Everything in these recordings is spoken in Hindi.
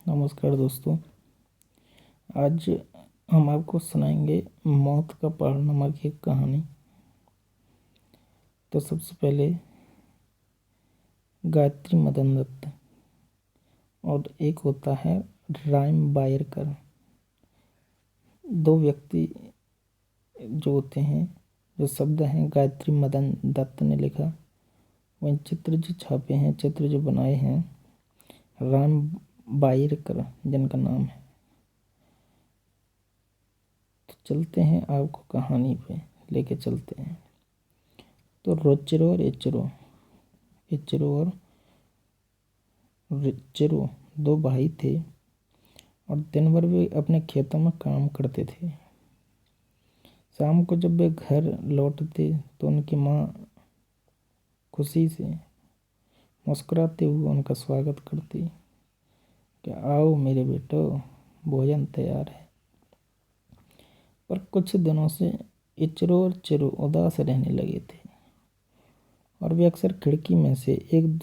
नमस्कार दोस्तों। आज हम आपको सुनाएंगे मौत का पहाड़ नामक एक कहानी। तो सबसे पहले गायत्री मदन दत्त और एक होता है राइम बायरकर। दो व्यक्ति जो होते हैं, जो शब्द हैं गायत्री मदन दत्त ने लिखा, वहीं चित्र जो छापे हैं, चित्र जो बनाए हैं राम बायरकर जिनका नाम है। तो चलते हैं, आपको कहानी पे लेके चलते हैं। तो रोचरो और इचरो और रिचरो दो भाई थे और दिन भर वे अपने खेतों में काम करते थे। शाम को जब वे घर लौटते तो उनकी माँ खुशी से मुस्कुराते हुए उनका स्वागत करती कि आओ मेरे बेटो, भोजन तैयार है। पर कुछ दिनों से इचरो और चिरो उदास रहने लगे थे और वे अक्सर खिड़की में से एक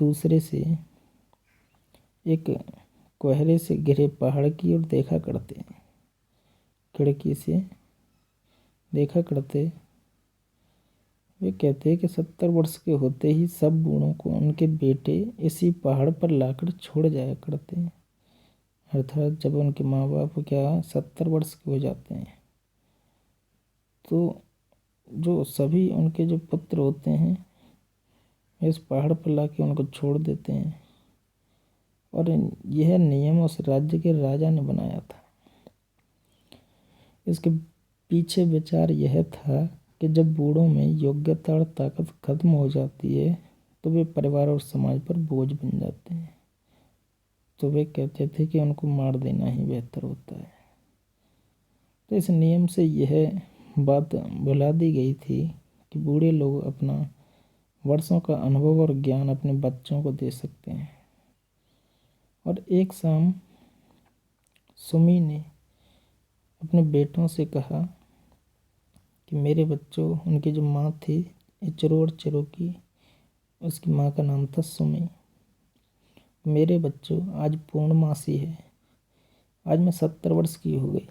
कोहरे से घिरे पहाड़ की ओर देखा करते। खिड़की से देखा करते। वे कहते कि 70 वर्ष के होते ही सब बूढ़ों को उनके बेटे इसी पहाड़ पर लाकर छोड़ जाया करते हैं। अर्थात जब उनके माँ बाप 70 वर्ष के हो जाते हैं तो जो सभी उनके जो पुत्र होते हैं इस पहाड़ पर लाके उनको छोड़ देते हैं। और यह नियम उस राज्य के राजा ने बनाया था। इसके पीछे विचार यह था कि जब बूढ़ों में योग्यता और ताकत खत्म हो जाती है तो वे परिवार और समाज पर बोझ बन जाते हैं। तो वे कहते थे कि उनको मार देना ही बेहतर होता है। तो इस नियम से यह बात भुला दी गई थी कि बूढ़े लोग अपना वर्षों का अनुभव और ज्ञान अपने बच्चों को दे सकते हैं। और एक शाम सुमी ने अपने बेटों से कहा कि मेरे बच्चों, उनकी जो माँ थी इचरो और चिरो की, उसकी माँ का नाम था सुमी। मेरे बच्चों, आज पूर्णमासी है। आज मैं 70 वर्ष की हो गई।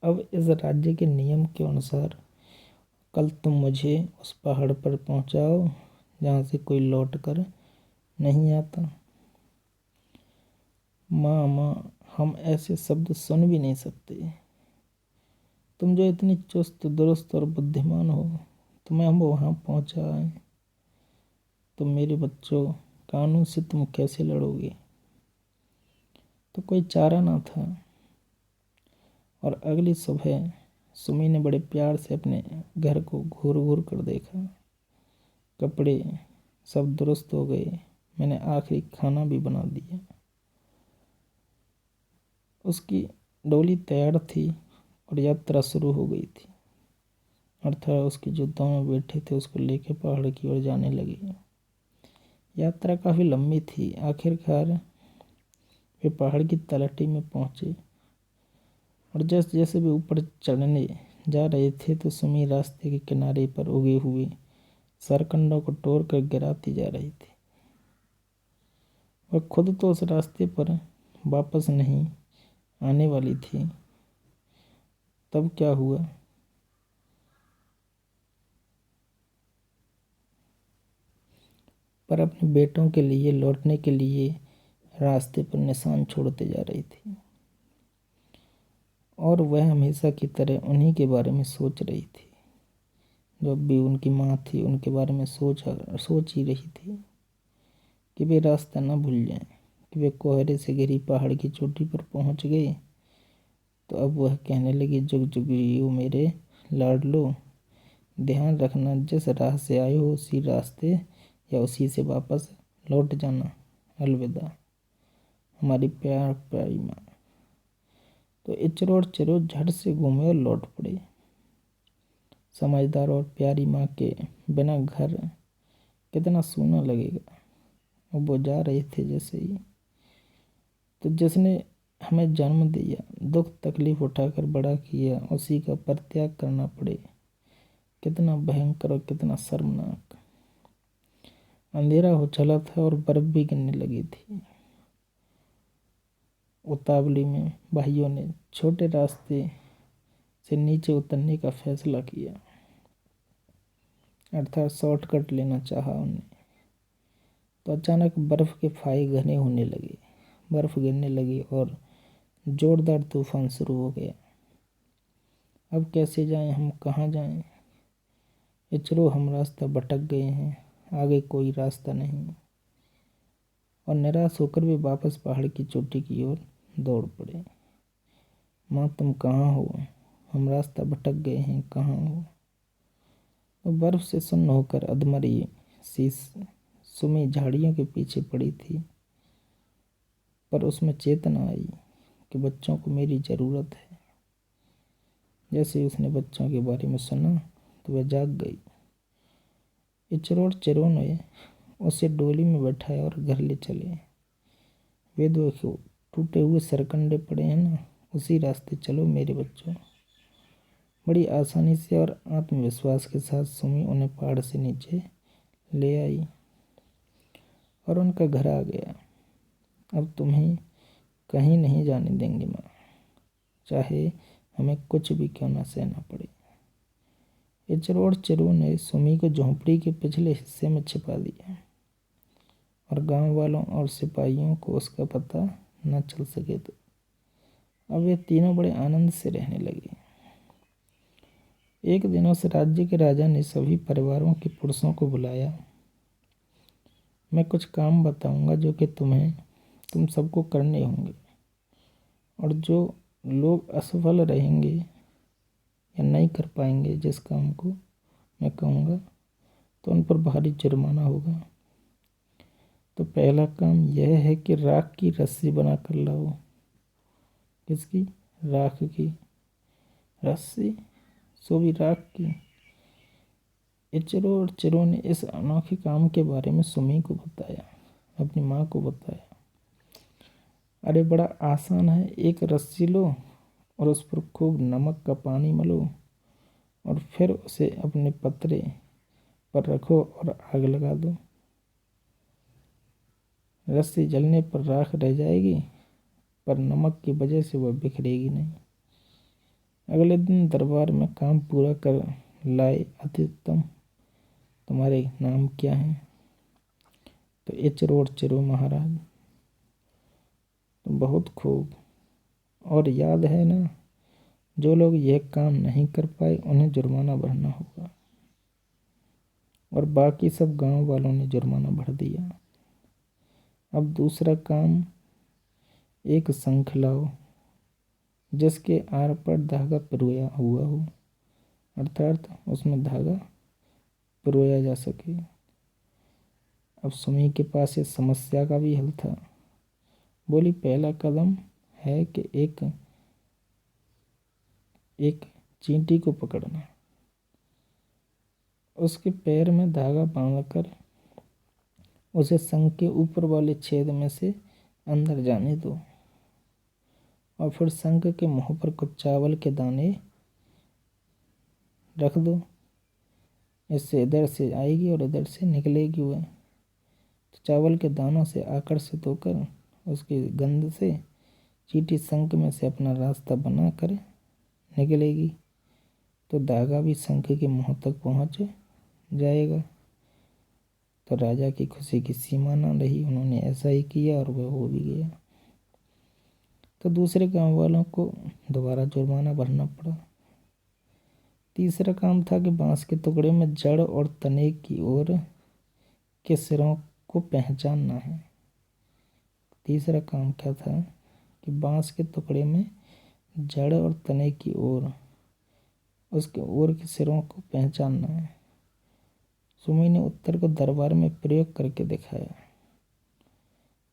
अब इस राज्य के नियम के अनुसार कल तुम मुझे उस पहाड़ पर पहुंचाओ जहाँ से कोई लौट कर नहीं आता। माँ माँ, हम ऐसे शब्द सुन भी नहीं सकते। तुम जो इतनी चुस्त दुरुस्त और बुद्धिमान हो, तुम्हें हम वहाँ पहुँचाएं तो मेरे बच्चों, कानून से तुम कैसे लड़ोगे? तो कोई चारा ना था। और अगली सुबह सुमी ने बड़े प्यार से अपने घर को घूर घूर कर देखा। कपड़े सब दुरुस्त हो गए। मैंने आखिरी खाना भी बना दिया। उसकी डोली तैयार थी और यात्रा शुरू हो गई थी। अर्थात उसके जो दोनों बेटे थे उसको लेके पहाड़ की ओर जाने लगे। यात्रा काफ़ी लंबी थी। आखिरकार वे पहाड़ की तलहटी में पहुंचे और जैसे जैसे वे ऊपर चढ़ने जा रहे थे तो सुमी रास्ते के किनारे पर उगे हुए सरकंडों को तोड़ कर गिराती जा रही थी। वह खुद तो उस रास्ते पर वापस नहीं आने वाली थी। तब क्या हुआ? पर अपने बेटों के लिए लौटने के लिए रास्ते पर निशान छोड़ते जा रही थी और वह हमेशा की तरह उन्हीं के बारे में सोच रही थी। जब भी उनकी माँ थी उनके बारे में सोच ही रही थी कि वे रास्ता ना भूल जाएं। कि वे कोहरे से घिरी पहाड़ की चोटी पर पहुंच गए तो अब वह कहने लगी, जुग जुग जियो मेरे लाडलो, ध्यान रखना जिस राह से आए हो उसी रास्ते या उसी से वापस लौट जाना। अलविदा हमारी प्यार प्यारी माँ। तो इचरो और चिरो झट से घूमे और लौट पड़े। समझदार और प्यारी माँ के बिना घर कितना सूना लगेगा। और वो जा रहे थे जैसे ही, तो जिसने हमें जन्म दिया, दुख तकलीफ उठाकर बड़ा किया, उसी का परित्याग करना पड़े, कितना भयंकर और कितना शर्मनाक। अंधेरा हो चला था और बर्फ भी गिरने लगी थी। उतावली में भाइयों ने छोटे रास्ते से नीचे उतरने का फैसला किया, अर्थात शॉर्टकट लेना चाहा उन्हें। तो अचानक बर्फ़ के फाहे घने होने लगे, बर्फ़ गिरने लगी और ज़ोरदार तूफान शुरू हो गया। अब कैसे जाएं, हम कहाँ जाएं? इचरो, हम रास्ता भटक गए हैं, आगे कोई रास्ता नहीं। और निराश होकर वे वापस पहाड़ की चोटी की ओर दौड़ पड़े। माँ, तुम कहाँ हो? हम रास्ता भटक गए हैं, कहाँ हो? तो बर्फ़ से सुन्न होकर अधमरी सी सुमी झाड़ियों के पीछे पड़ी थी, पर उसमें चेतना आई कि बच्चों को मेरी ज़रूरत है। जैसे ही उसने बच्चों के बारे में सुना तो वह जाग गई। इचरो और चिरो ने उसे डोली में बैठाया और घर ले चले। वे देखो, टूटे हुए सरकंडे पड़े हैं ना, उसी रास्ते चलो मेरे बच्चों। बड़ी आसानी से और आत्मविश्वास के साथ सुमी उन्हें पहाड़ से नीचे ले आई और उनका घर आ गया। अब तुम्हें कहीं नहीं जाने देंगे माँ, चाहे हमें कुछ भी क्यों ना सहना पड़े। इचरो और चिरो ने सुमी को झोंपड़ी के पिछले हिस्से में छिपा दिया और गांव वालों और सिपाहियों को उसका पता न चल सके। तो अब वे तीनों बड़े आनंद से रहने लगे। एक दिन उस राज्य के राजा ने सभी परिवारों के पुरुषों को बुलाया। मैं कुछ काम बताऊंगा जो कि तुम सबको करने होंगे, और जो लोग असफल रहेंगे या नहीं कर पाएंगे जिस काम को मैं कहूँगा, तो उन पर भारी जुर्माना होगा। तो पहला काम यह है कि राख की रस्सी बना कर लाओ। किसकी? राख की रस्सी, सो भी राख की। इचरो और चिरो ने इस अनोखे काम के बारे में सुमी को बताया, अपनी माँ को बताया। अरे बड़ा आसान है, एक रस्सी लो और उस पर खूब नमक का पानी मलो और फिर उसे अपने पतरे पर रखो और आग लगा दो। रस्सी जलने पर राख रह जाएगी, पर नमक की वजह से वह बिखरेगी नहीं। अगले दिन दरबार में काम पूरा कर लाए अतिथि, तुम्हारे नाम क्या है? तो इचरो और चिरो, महाराज। तो बहुत खूब। और याद है ना, जो लोग यह काम नहीं कर पाए उन्हें जुर्माना भरना होगा। और बाकी सब गांव वालों ने जुर्माना भर दिया। अब दूसरा काम, एक शंख लाओ जिसके आर पर धागा पिरोया हुआ हो, अर्थात उसमें धागा पिरोया जा सके। अब सुमी के पास इस समस्या का भी हल था। बोली, पहला कदम है कि एक चींटी को पकड़ना, उसके पैर में धागा बांधकर उसे शंख के ऊपर वाले छेद में से अंदर जाने दो, और फिर शंख के मुंह पर कुछ चावल के दाने रख दो। इससे इधर से आएगी और इधर से निकलेगी वह। तो चावल के दानों से आकर्षित होकर उसकी गंध से चींटी शंख में से अपना रास्ता बनाकर निकलेगी, तो धागा भी शंख के मुंह तक पहुंच जाएगा। तो राजा की खुशी की सीमा न रही, उन्होंने ऐसा ही किया और वह हो भी गया। तो दूसरे गांव वालों को दोबारा जुर्माना भरना पड़ा। तीसरा काम था कि बांस के टुकड़े में जड़ और तने की ओर के सिरों को पहचानना है। तीसरा काम क्या था कि बांस के टुकड़े में जड़ और तने की ओर, उसके ओर के सिरों को पहचानना है। सुमी ने उत्तर को दरबार में प्रयोग करके दिखाया।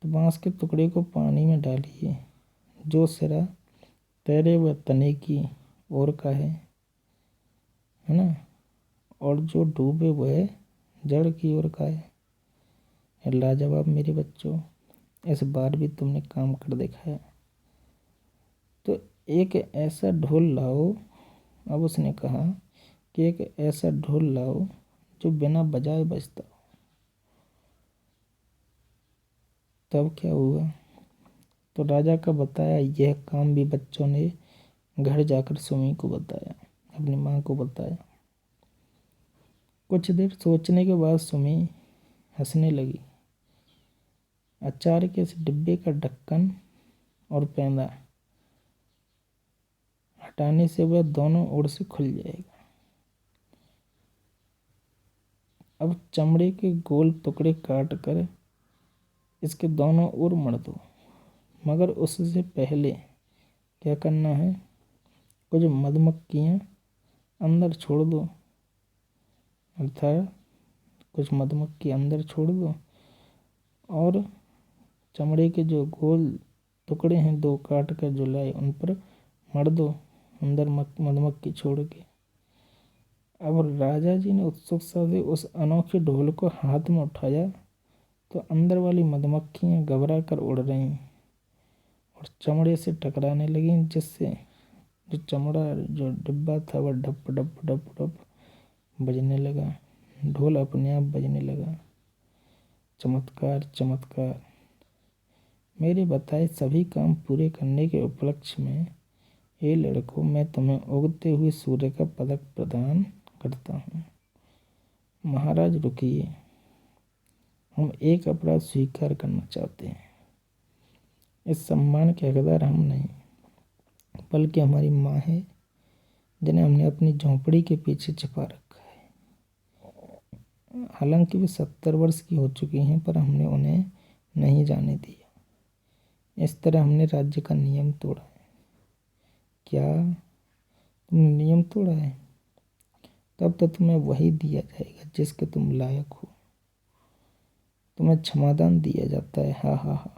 तो बांस के टुकड़े को पानी में डालिए, जो सिरा तैरे वह तने की ओर का है ना, और जो डूबे वह जड़ की ओर का है। लाजवाब मेरे बच्चों, इस बार भी तुमने काम कर दिखाया। तो एक ऐसा ढोल लाओ, अब उसने कहा कि एक ऐसा ढोल लाओ जो बिना बजाए बजता हो। तब क्या हुआ? तो राजा का बताया यह काम भी बच्चों ने घर जाकर सुमी को बताया, अपनी माँ को बताया। कुछ देर सोचने के बाद सुमी हंसने लगी। अचार के इस डिब्बे का ढक्कन और पैंदा हटाने से वह दोनों ओर से खुल जाएगा। अब चमड़े के गोल टुकड़े काट कर इसके दोनों ओर मढ़ दो, मगर उससे पहले क्या करना है, कुछ मधुमक्खियाँ अंदर छोड़ दो, अर्थात कुछ मधुमक्खी अंदर छोड़ दो और चमड़े के जो गोल टुकड़े हैं दो काट कर जो लाए उन पर मढ़ दो, अंदर मधुमक्खी छोड़ के। अब राजा जी ने उत्सुकता से उस अनोखे ढोल को हाथ में उठाया तो अंदर वाली मधुमक्खियाँ घबरा कर उड़ रहीं और चमड़े से टकराने लगीं, जिससे जो चमड़ा जो डिब्बा था वह डप डप डप डप बजने लगा। ढोल अपने आप बजने लगा। चमत्कार चमत्कार। मेरे बताए सभी काम पूरे करने के उपलक्ष्य में हे लड़कों, मैं तुम्हें उगते हुए सूर्य का पदक प्रदान करता हूँ। महाराज रुकिए, हम एक अपराध स्वीकार करना चाहते हैं। इस सम्मान के हकदार हम नहीं, बल्कि हमारी माँ है, जिन्हें हमने अपनी झोंपड़ी के पीछे छिपा रखा है। हालांकि वे 70 वर्ष की हो चुकी हैं, पर हमने उन्हें नहीं जाने दिया। इस तरह हमने राज्य का नियम तोड़ा है। क्या तुमने नियम तोड़ा है? तब तो तुम्हें वही दिया जाएगा जिसके तुम लायक हो। तुम्हें क्षमादान दिया जाता है। हा हा हा।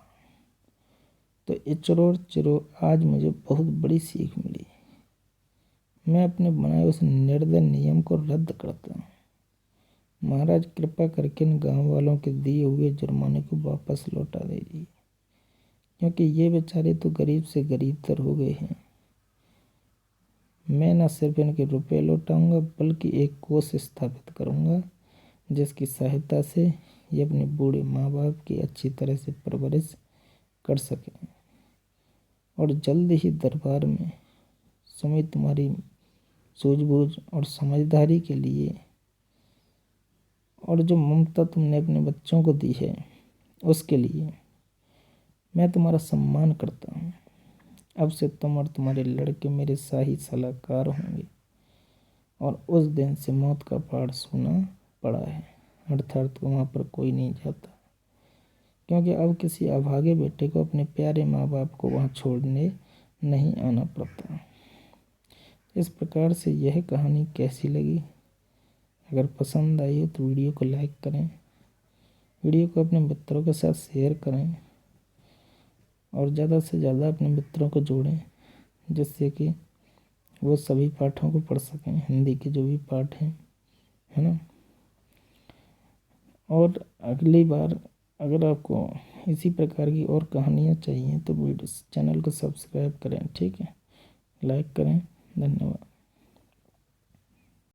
तो इचरो चिरो, आज मुझे बहुत बड़ी सीख मिली। मैं अपने बनाए उस निर्दय नियम को रद्द करता हूँ। महाराज कृपा करके इन गांव वालों के दिए हुए जुर्माने को वापस लौटा दीजिए, क्योंकि ये बेचारे तो गरीब से गरीब तर हो गए हैं। मैं न सिर्फ इनके रुपए लौटाऊंगा, बल्कि एक कोष स्थापित करूंगा जिसकी सहायता से ये अपने बूढ़े माँ बाप की अच्छी तरह से परवरिश कर सकें। और जल्द ही दरबार में सुमी तुम्हारी सूझबूझ और समझदारी के लिए और जो ममता तुमने अपने बच्चों को दी है उसके लिए मैं तुम्हारा सम्मान करता हूँ। अब से तुम और तुम्हारे लड़के मेरे शाही सलाहकार होंगे। और उस दिन से मौत का पहाड़ सूना पड़ा है, अर्थात वहाँ पर कोई नहीं जाता, क्योंकि अब किसी अभागे बेटे को अपने प्यारे माँ बाप को वहाँ छोड़ने नहीं आना पड़ता। इस प्रकार से यह कहानी कैसी लगी? अगर पसंद आई हो तो वीडियो को लाइक करें, वीडियो को अपने मित्रों के साथ शेयर करें और ज़्यादा से ज़्यादा अपने मित्रों को जोड़ें, जिससे कि वो सभी पाठों को पढ़ सकें, हिंदी के जो भी पाठ हैं, है ना। और अगली बार अगर आपको इसी प्रकार की और कहानियाँ चाहिए तो वीडियो चैनल को सब्सक्राइब करें, ठीक है, लाइक करें। धन्यवाद।